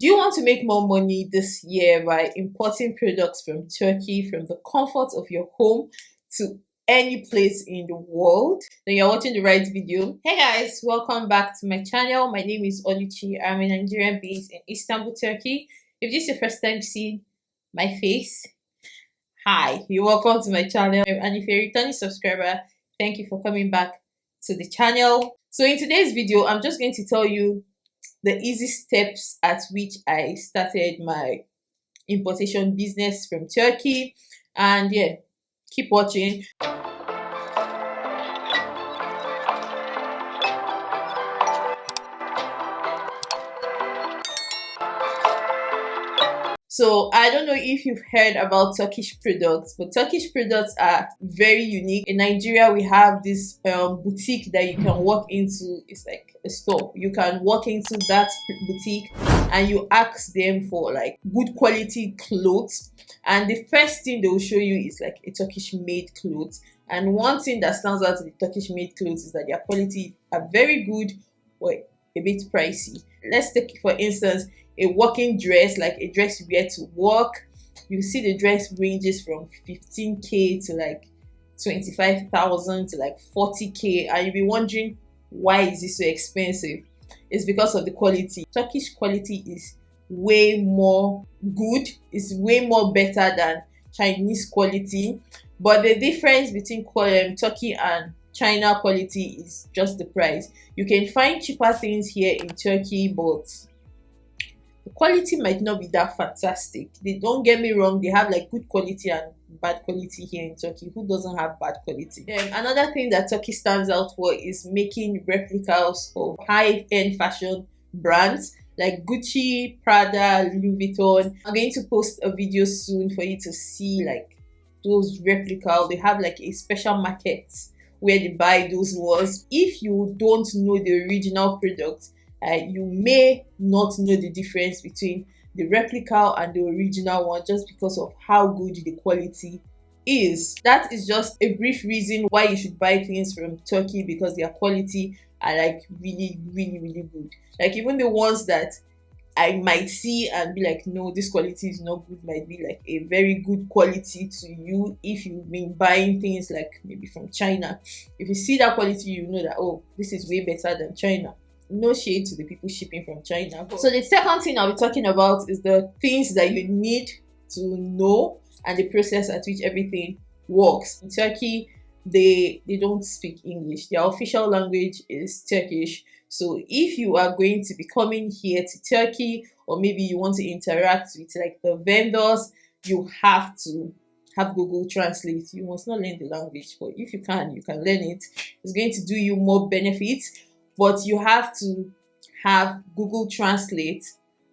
Do you want to make more money this year by importing products from Turkey from the comfort of your home to any place in the world? Then you're watching the right video. Hey guys, welcome back to my channel. My name is Oluchi. I'm a Nigerian based in Istanbul, Turkey. If this is your first time seeing my face, hi, you're welcome to my channel. And if you're a returning subscriber, thank you for coming back to the channel. So in today's video, I'm just going to tell you the easy steps at which I started my importation business from Turkey. And yeah, keep watching. So I don't know if you've heard about Turkish products, but Turkish products are very unique. In Nigeria, we have this boutique that you can walk into. It's like a store. You can walk into that boutique and you ask them for like good quality clothes. And the first thing they will show you is like a Turkish made clothes. And one thing that stands out to the Turkish made clothes is that their quality are very good, but a bit pricey. Let's take, for instance, a working dress, like a dress you wear to work. You see the dress ranges from 15k to like 25,000 to like 40k, and you'll be wondering why is this so expensive. It's because of the quality. Turkish quality is way more good, it's way more better than Chinese quality. But the difference between Turkey and China quality is just the price. You can find cheaper things here in Turkey, but the quality might not be that fantastic. They don't get me wrong, they have like good quality and bad quality here in Turkey. Who doesn't have bad quality? Another thing that Turkey stands out for is making replicas of high-end fashion brands like Gucci, Prada, Louis Vuitton. I'm going to post a video soon for you to see like those replicas. They have like a special market where they buy those ones. If you don't know the original product, you may not know the difference between the replica and the original one just because of how good the quality is. That is just a brief reason why you should buy things from Turkey, because their quality are like really good. Like even the ones that I might see and be like, no, this quality is not good, might be like a very good quality to you if you've been buying things like maybe from China. If you see that quality, you know that, oh, this is way better than China. No shade to the people shipping from China. So the second thing I'll be talking about is the things that you need to know and the process at which everything works. In Turkey, they don't speak English. Their official language is Turkish. So if you are going to be coming here to Turkey, or maybe you want to interact with like the vendors, you have to have Google Translate. You must not learn the language, but if you can learn it. It's going to do you more benefits, but you have to have Google Translate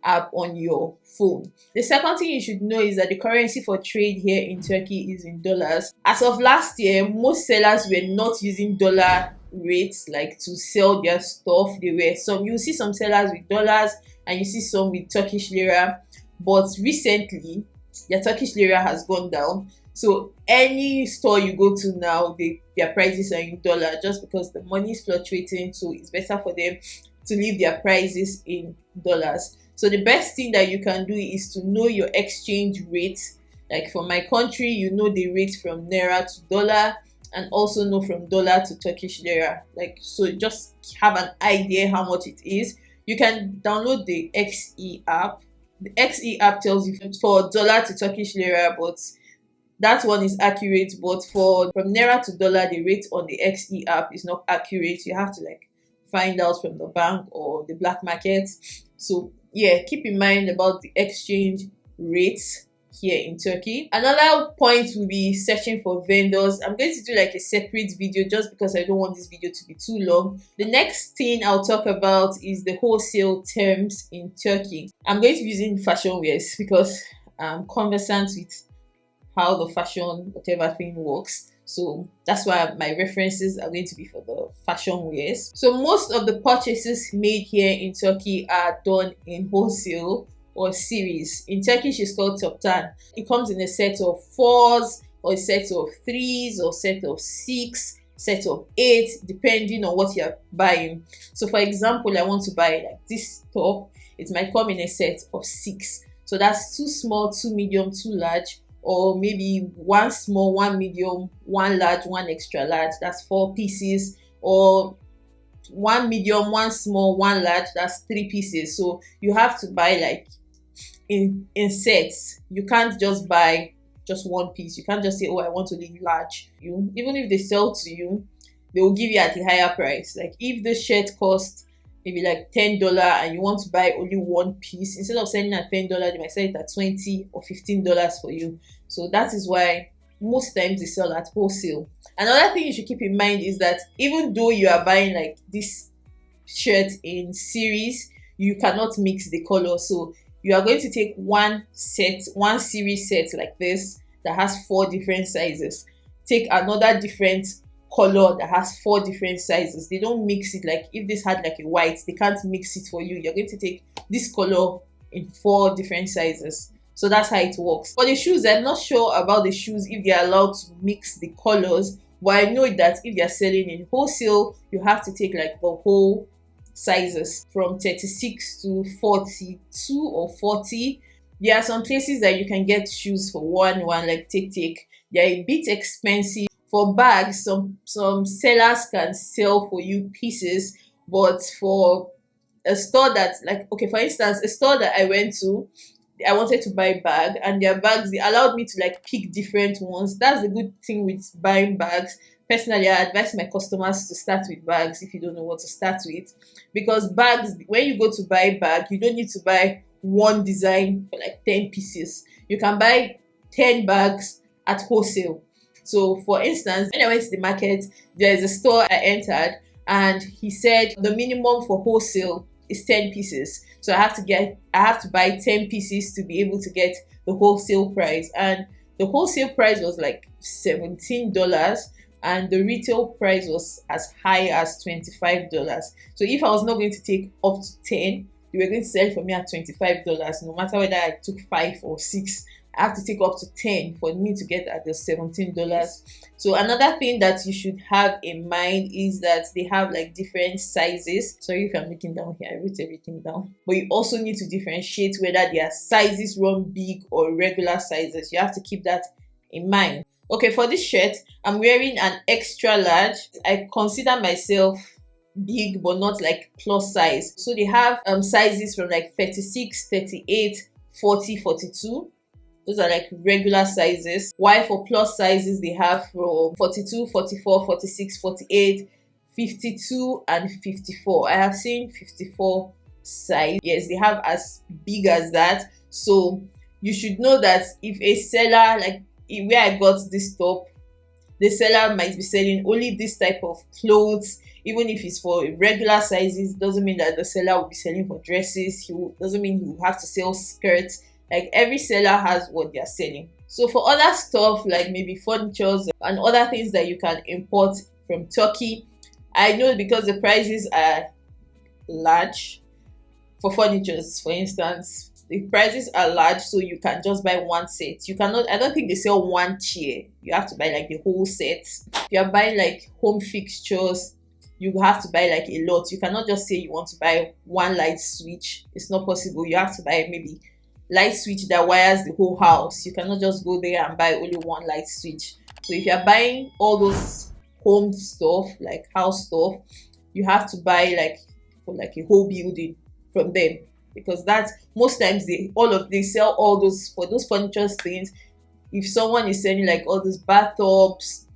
app on your phone. The second thing you should know is that the currency for trade here in Turkey is in dollars. As of last year, most sellers were not using dollar rates like to sell their stuff. You see some sellers with dollars and you see some with Turkish lira, but recently their Turkish lira has gone down. So any store you go to now, their prices are in dollar just because the money is fluctuating. So it's better for them to leave their prices in dollars. So the best thing that you can do is to know your exchange rate. Like for my country, you know the rate from naira to dollar, and also know from dollar to Turkish lira. Like, so just have an idea how much it is. You can download the XE app. The XE app tells you for dollar to Turkish lira, but that one is accurate. But from naira to dollar, the rate on the XE app is not accurate. You have to like find out from the bank or the black market. So yeah, keep in mind about the exchange rates here in Turkey. Another point will be searching for vendors. I'm going to do like a separate video just because I don't want this video to be too long. The next thing I'll talk about is the wholesale terms in Turkey. I'm going to be using fashion wears because I'm conversant with how the fashion whatever thing works. So that's why my references are going to be for the fashion wears. So most of the purchases made here in Turkey are done in wholesale or series. In Turkish, it's called toptan. It comes in a set of 4s, or a set of 3s, or set of 6, set of 8, depending on what you're buying. So for example, I want to buy like this top. it might come in a set of 6. So that's 2 small, 2 medium, 2 large, or maybe 1 small, 1 medium, 1 large, 1 extra large. That's 4 pieces. Or 1 medium, 1 small, 1 large. That's 3 pieces. So you have to buy like in sets. You can't just buy just one piece. You can't just say, oh, I want to leave large. You, even if they sell to you, they will give you at a higher price. Like if the shirt costs maybe like $10 and you want to buy only one piece, instead of selling at $10, they might sell it at $20 or $15 for you. So that is why most times they sell at wholesale. Another thing you should keep in mind is that even though you are buying like this shirt in series, you cannot mix the color. So you are going to take one series set like this that has 4 different sizes. Take another different color that has 4 different sizes. They don't mix it. Like if this had like a white, they can't mix it for you. You're going to take this color in 4 different sizes. So that's how it works. For the shoes, I'm not sure about the shoes if they're allowed to mix the colors, but I know that if they're selling in wholesale, you have to take like the whole sizes from 36 to 42 or 40. There are some places that you can get shoes for one like take. They're a bit expensive. For bags, some sellers can sell for you pieces, but for a store that's like, okay, for instance, a store that I went to, I wanted to buy a bag, and their bags, they allowed me to like pick different ones. That's the good thing with buying bags. Personally, I advise my customers to start with bags if you don't know what to start with, because bags, when you go to buy a bag, you don't need to buy one design for like 10 pieces. You can buy 10 bags at wholesale. So for instance, when I went to the market, there is a store I entered, and he said the minimum for wholesale is 10 pieces. So I have to buy 10 pieces to be able to get the wholesale price. And the wholesale price was like $17, and the retail price was as high as $25. So if I was not going to take up to 10, they were going to sell it for me at $25. No matter whether I took 5 or 6, I have to take up to 10 for me to get at the $17. So another thing that you should have in mind is that they have like different sizes. Sorry if I'm looking down here, I wrote everything down. But you also need to differentiate whether their sizes run big or regular sizes. You have to keep that in mind. Okay, for this shirt, I'm wearing an extra large. I consider myself big, but not like plus size. So they have sizes from like 36, 38, 40, 42. Those are like regular sizes. While for plus sizes, they have from 42, 44, 46, 48, 52, and 54. I have seen 54 size. Yes, they have as big as that. So you should know that if a seller, like where I got this top, the seller might be selling only this type of clothes. Even if it's for regular sizes, doesn't mean that the seller will be selling for dresses. Doesn't mean he will have to sell skirts. Like every seller has what they're selling. So for other stuff like maybe furnitures and other things that you can import from Turkey, I know because the prices are large. For furnitures, for instance, the prices are large, so you can just buy one set. You cannot, I don't think they sell one chair. You have to buy like the whole set. If you're buying like home fixtures, you have to buy like a lot. You cannot just say you want to buy one light switch. It's not possible. You have to buy maybe light switch that wires the whole house. You cannot just go there and buy only one light switch. So if you're buying all those home stuff, like house stuff, you have to buy like for like a whole building from them, because that's most times they sell all those for those furniture things. If someone is selling like all those bathtubs,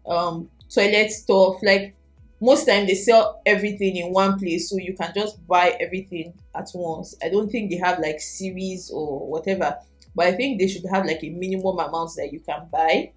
toilet stuff, like most time they sell everything in one place, so you can just buy everything at once. I don't think they have like series or whatever, but I think they should have like a minimum amount that you can buy,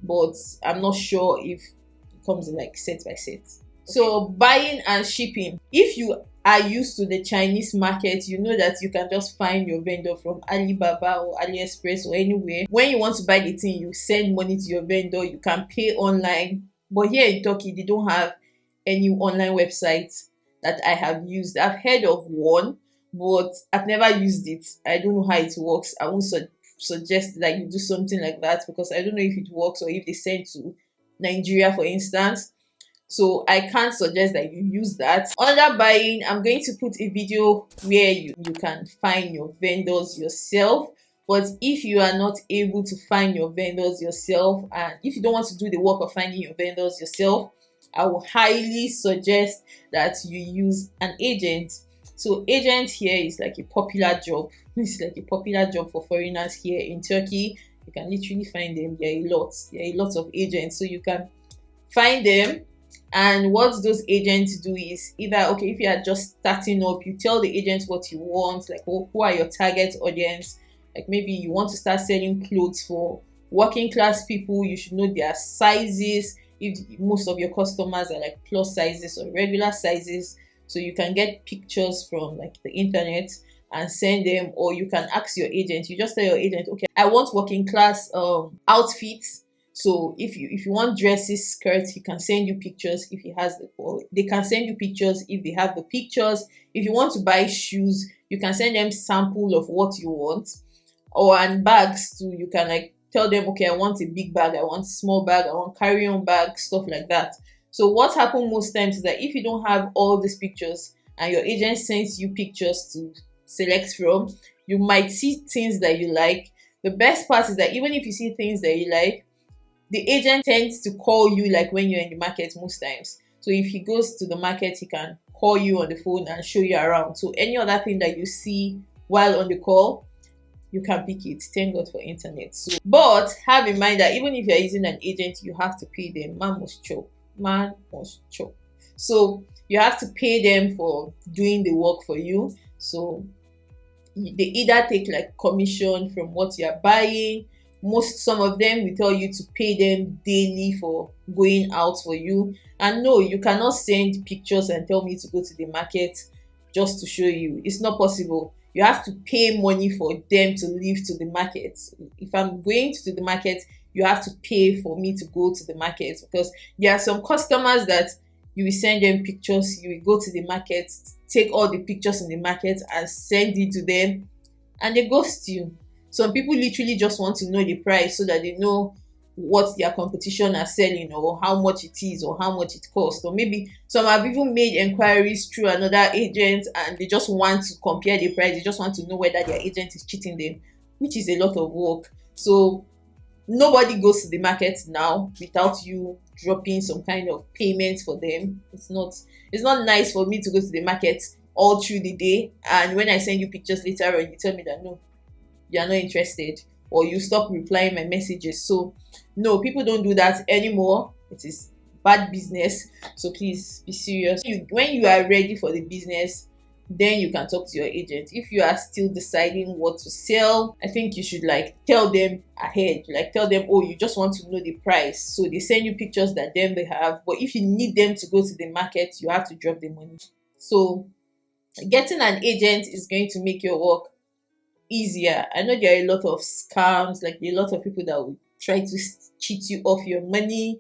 but I'm not sure if it comes in like set by set. So buying and shipping, if you are used to the Chinese market, you know that you can just find your vendor from Alibaba or AliExpress or anywhere. When you want to buy the thing, you send money to your vendor, you can pay online. But here in Turkey, they don't have any online websites that I have used. I've heard of one, but I've never used it. I don't know how it works. I won't suggest that you do something like that, because I don't know if it works or if they send to Nigeria, for instance. So I can't suggest that you use that. Under buying, I'm going to put a video where you can find your vendors yourself. But if you are not able to find your vendors yourself, and if you don't want to do the work of finding your vendors yourself, I will highly suggest that you use an agent. So agent here is like a popular job. It's like a popular job for foreigners here in Turkey. You can literally find them. There are a lot. There are a lot of agents. So you can find them. And what those agents do is either, okay, if you are just starting up, you tell the agent what you want, like who are your target audience. Like maybe you want to start selling clothes for working class people, you should know their sizes. If most of your customers are like plus sizes or regular sizes, so you can get pictures from like the internet and send them, or you can ask your agent. You just tell your agent, okay, I want working class outfits. So if you want dresses, skirts, he can send you pictures if he has the, or they can send you pictures if they have the pictures. If you want to buy shoes, you can send them sample of what you want. Or and bags too, you can like tell them, okay, I want a big bag, I want a small bag, I want carry-on bag, stuff like that. So what happens most times is that if you don't have all these pictures and your agent sends you pictures to select from, you might see things that you like. The best part is that even if you see things that you like, the agent tends to call you like when you're in the market most times. So if he goes to the market, he can call you on the phone and show you around. So any other thing that you see while on the call, you can pick it. Thank God for internet. So, but have in mind that even if you're using an agent, you have to pay them. Man must chop. Man must chop. So you have to pay them for doing the work for you. So they either take like commission from what you're buying. Some of them will tell you to pay them daily for going out for you. And no, you cannot send pictures and tell me to go to the market just to show you. It's not possible. You have to pay money for them to leave to the market. If I'm going to the market, you have to pay for me to go to the market, because there are some customers that you will send them pictures, you will go to the market, take all the pictures in the market and send it to them, and they ghost you. Some people literally just want to know the price so that they know what their competition are selling, or how much it is, or how much it costs. Or maybe some have even made inquiries through another agent and they just want to compare the price. They just want to know whether their agent is cheating them, which is a lot of work. So nobody goes to the market now without you dropping some kind of payment for them. It's not nice for me to go to the market all through the day, and when I send you pictures later on, you tell me that no, you're not interested, or you stop replying my messages. So no, people don't do that anymore. It is bad business. So please be serious. When you are ready for the business, then you can talk to your agent. If you are still deciding what to sell, I think you should like tell them ahead. Like tell them, oh, you just want to know the price. So they send you pictures that them they have. But if you need them to go to the market, you have to drop the money. So getting an agent is going to make your work easier. I know there are a lot of scams, like a lot of people that will try to cheat you off your money.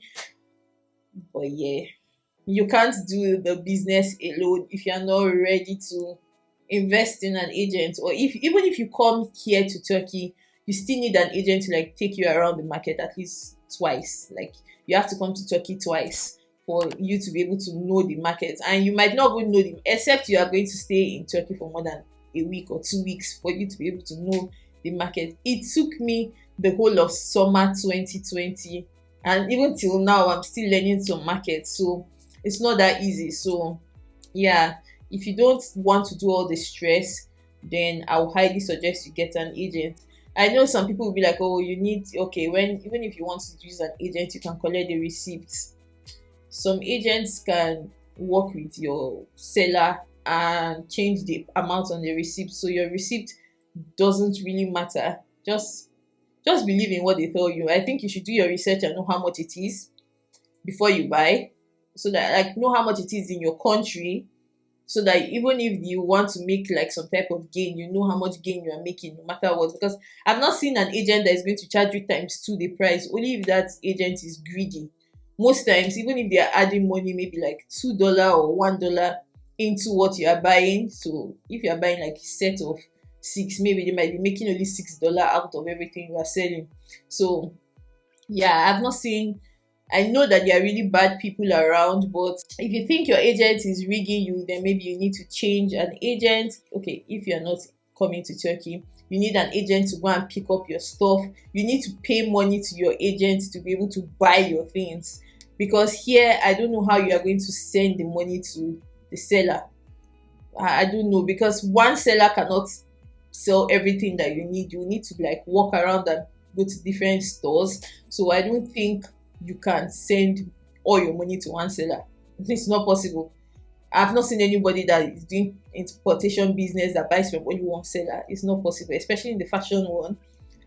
But yeah, you can't do the business alone if you're not ready to invest in an agent. Or if even if you come here to Turkey, you still need an agent to like take you around the market at least twice. Like you have to come to Turkey twice for you to be able to know the market. And you might not even know them, except you are going to stay in Turkey for more than a week or 2 weeks for you to be able to know the market. It took me the whole of summer 2020, and even till now I'm still learning some markets, so it's not that easy. So yeah, if you don't want to do all the stress, then I will highly suggest you get an agent. I know some people will be like, oh, you need, okay, when even if you want to use an agent, you can collect the receipts. Some agents can work with your seller and change the amount on the receipt, so your receipt doesn't really matter. Just believe in what they tell you. I think you should do your research and know how much it is before you buy, so that like know how much it is in your country, so that even if you want to make like some type of gain, you know how much gain you are making no matter what. Because I've not seen an agent that is going to charge you times two the price, only if that agent is greedy. Most times, even if they are adding money, maybe like $2 or $1 into what you are buying. So if you are buying like a set of six, maybe they might be making only $6 out of everything you are selling. So yeah, I've not seen I know that there are really bad people around, but if you think your agent is rigging you, then maybe you need to change an agent. Okay, if you're not coming to Turkey, you need an agent to go and pick up your stuff. You need to pay money to your agent to be able to buy your things. Because here, I don't know how you are going to send the money to the seller. I don't know, because one seller cannot sell everything that you need. You need to like walk around and go to different stores. So I don't think you can send all your money to one seller. It's not possible. I've not seen anybody that is doing importation business that buys from only one seller. It's not possible, especially in the fashion one.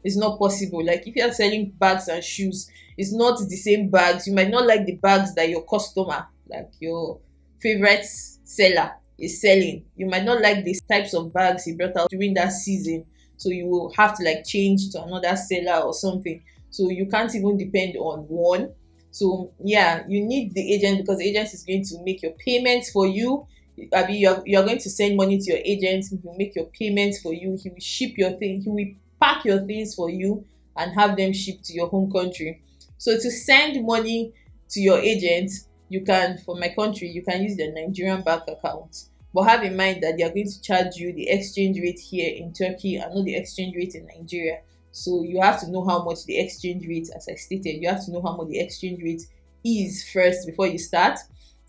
It's not possible. Like if you're selling bags and shoes, it's not the same bags. You might not like the bags that your customer, like your favorite seller, is selling. You might not like these types of bags he brought out during that season. So you will have to like change to another seller or something. So you can't even depend on one. So yeah, you need the agent because the agent is going to make your payments for you. Abi, you're going to send money to your agent. He will make your payments for you. He will ship your thing. He will pack your things for you and have them shipped to your home country. So to send money to your agent, you can, for my country, you can use the Nigerian bank account. But have in mind that they are going to charge you the exchange rate here in Turkey and not the exchange rate in Nigeria. So you have to know how much the exchange rate, as I stated, you have to know how much the exchange rate is first before you start.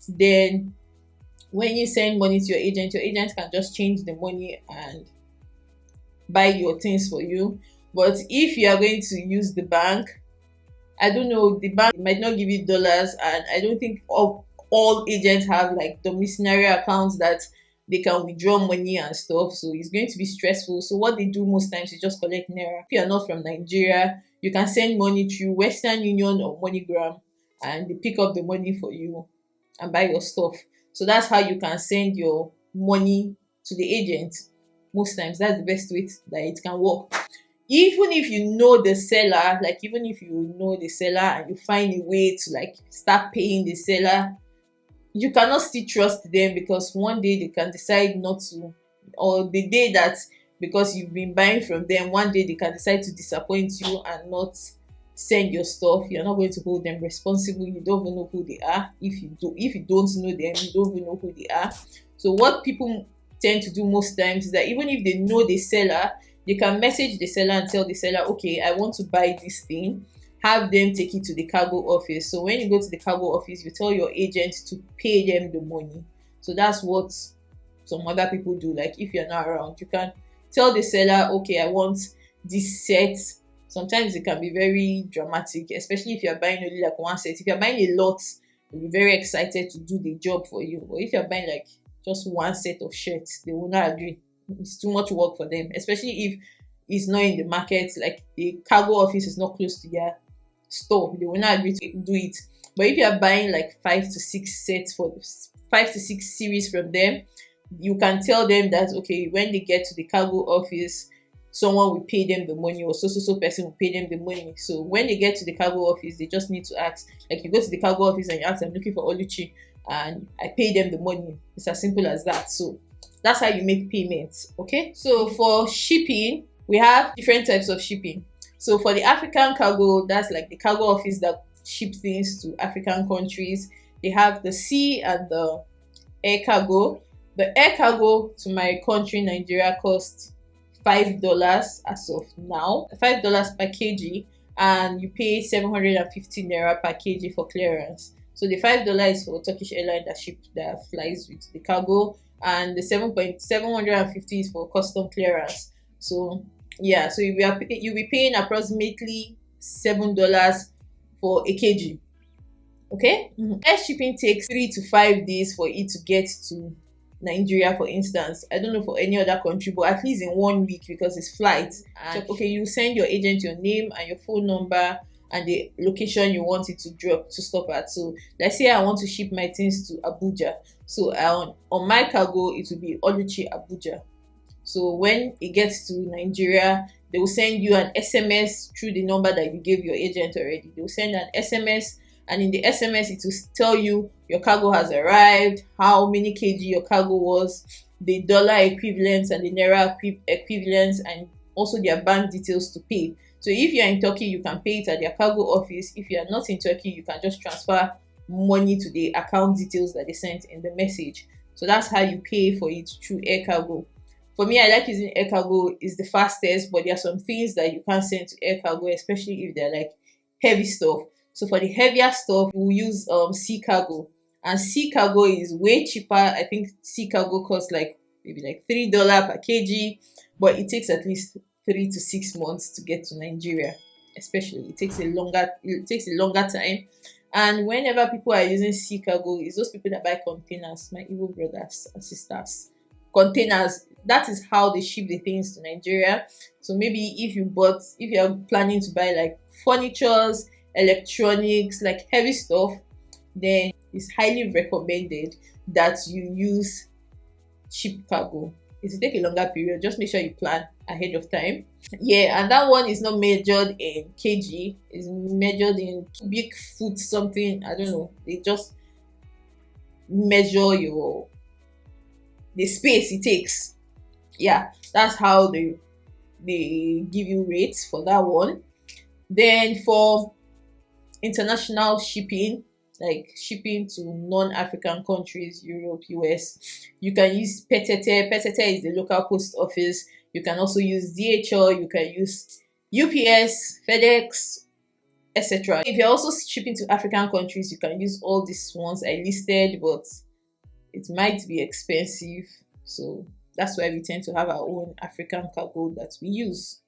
Then when you send money to your agent can just change the money and buy your things for you. But if you are going to use the bank, I don't know, the bank might not give you dollars, and I don't think all agents have like domiciliary accounts that they can withdraw money and stuff. So it's going to be stressful. So what they do most times is just collect naira. If you're not from Nigeria, you can send money through Western Union or MoneyGram, and they pick up the money for you and buy your stuff. So that's how you can send your money to the agent. Most times that's the best way that it can work. Even if you know the seller, like even if you know the seller and you find a way to like start paying the seller, you cannot still trust them because one day they can decide not to, or the day that, because you've been buying from them, one day they can decide to disappoint you and not send your stuff. You're not going to hold them responsible. You don't even know who they are. If you don't know them, you don't even know who they are. So what people tend to do most times is that even if they know the seller, they can message the seller and tell the seller, okay, I want to buy this thing, have them take it to the cargo office. So when you go to the cargo office, you tell your agent to pay them the money. So that's what some other people do. Like if you're not around, you can tell the seller, okay, I want this set. Sometimes it can be very dramatic, especially if you're buying only like one set. If you're buying a lot, you'll be very excited to do the job for you. But if you're buying like just one set of shirts, they will not agree. It's too much work for them, especially if it's not in the market, like the cargo office is not close to their store. They will not agree to do it. But if you are buying like 5 to 6 sets for 5 to 6 series from them, you can tell them that okay, when they get to the cargo office, someone will pay them the money, or so person will pay them the money. So when they get to the cargo office, they just need to ask, like you go to the cargo office and you ask, I'm looking for Oluchi, and I pay them the money. It's as simple as that. So that's how you make payments. Okay, so for shipping, we have different types of shipping. So for the African cargo, that's like the cargo office that ship things to African countries. They have the sea and the air cargo. The air cargo to my country, Nigeria, costs $5 as of now, $5 per kg, and you pay 750 naira per kg for clearance. So the $5 is for Turkish airline that flies with the cargo, and the 750 is for custom clearance. So yeah, so you'll be paying approximately $7 for a kg. Okay. Air shipping takes 3 to 5 days for it to get to Nigeria, for instance. I don't know for any other country, but at least in 1 week, because it's flights. And okay, you send your agent your name and your phone number and the location you want it to stop at. So let's say I want to ship my things to Abuja. So on my cargo, it will be Oluchi Abuja. So when it gets to Nigeria, they will send you an SMS through the number that you gave your agent already. They will send an SMS, and in the SMS, it will tell you your cargo has arrived, how many kg your cargo was, the dollar equivalents and the naira equivalents, and also their bank details to pay. So if you're in Turkey, you can pay it at their cargo office. If you're not in Turkey, you can just transfer money to the account details that they sent in the message. So that's how you pay for it through air cargo. For me, I like using air cargo. It's the fastest, but there are some things that you can't send to air cargo, especially if they're like heavy stuff. So for the heavier stuff, we'll use sea cargo, and sea cargo is way cheaper. I think sea cargo costs like maybe like $3 per kg, but it takes at least 3 to 6 months to get to Nigeria. Especially, it takes a longer time. And whenever people are using sea cargo, it's those people that buy containers, my evil brothers and sisters. Containers, that is how they ship the things to Nigeria. So maybe if you're planning to buy like furnitures, electronics, like heavy stuff, then it's highly recommended that you use ship cargo. It will take a longer period. Just make sure you plan ahead of time. Yeah, and that one is not measured in kg, it's measured in cubic foot something. I don't know. They just measure the space it takes. Yeah, that's how they give you rates for that one. Then for international shipping, like shipping to non-African countries, Europe, US, you can use Petete. Petete is the local post office. You can also use DHL, you can use UPS, FedEx, etc. If you're also shipping to African countries, you can use all these ones I listed, but it might be expensive. So that's why we tend to have our own African cargo that we use.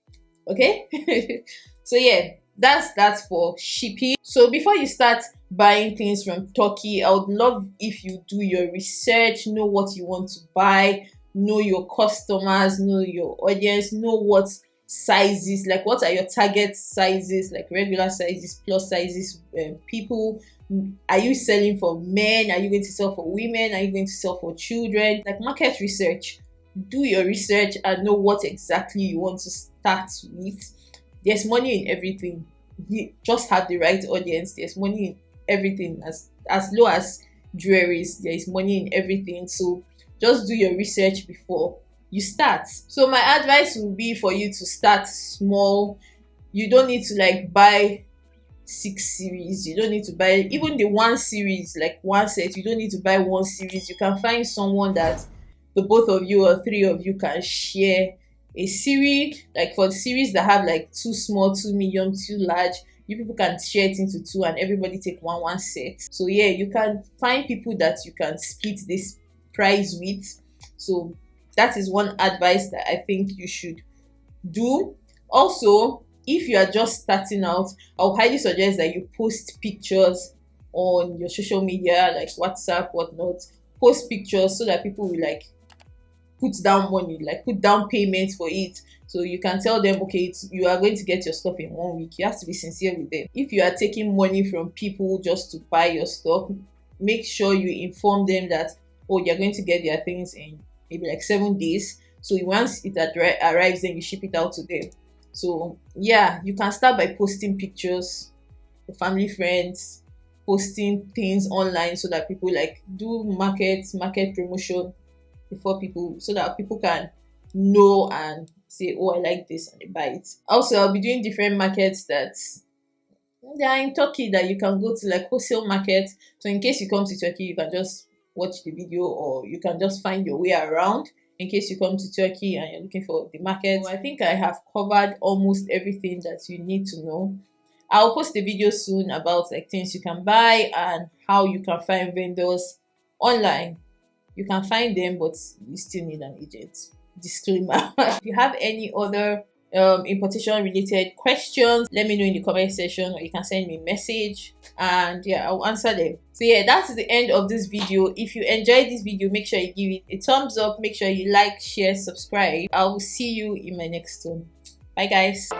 Okay? So yeah, that's for shipping. So before you start buying things from Turkey, I would love if you do your research, know what you want to buy, know your customers, know your audience, know what sizes, like what are your target sizes, like regular sizes, plus sizes, people. Are you selling for men? Are you going to sell for women? Are you going to sell for children? Like market research. Do your research and know what exactly you want to start with. There's money in everything. You just have the right audience. There's money in everything. As low as jewelries, there is money in everything. So just do your research before you start. So my advice would be for you to start small. You don't need to like buy 6 series. You don't need to buy even the 1 series, like 1 set. You don't need to buy 1 series. You can find someone that the both of you or 3 of you can share a series. Like for the series that have like 2 small, 2 medium, 2 large, you people can share it into 2 and everybody take one set. So yeah, you can find people that you can split this price with. So that is one advice that I think you should do. Also, if you are just starting out, I would highly suggest that you post pictures on your social media, like WhatsApp, whatnot. Post pictures so that people will like put down money, like put down payments for it. So you can tell them, okay, you are going to get your stuff in 1 week. You have to be sincere with them. If you are taking money from people just to buy your stuff, make sure you inform them that, oh, you're going to get their things in maybe like 7 days. So once it arrives, then you ship it out to them. So yeah, you can start by posting pictures for family, friends, posting things online so that people like do market promotion before people, so that people can know and say, oh, I like this, and they buy it. Also, I'll be doing different markets that they are in Turkey that you can go to, like wholesale market. So in case you come to Turkey, you can just watch the video, or you can just find your way around in case you come to Turkey and you're looking for the market. So I think I have covered almost everything that you need to know. I'll post a video soon about like things you can buy and how you can find vendors online. You can find them, but you still need an agent. Disclaimer. If you have any other importation related questions, let me know in the comment section, or you can send me a message and yeah, I'll answer them. So yeah, that's the end of this video. If you enjoyed this video, make sure you give it a thumbs up, make sure you like, share, subscribe. I will see you in my next one. Bye guys.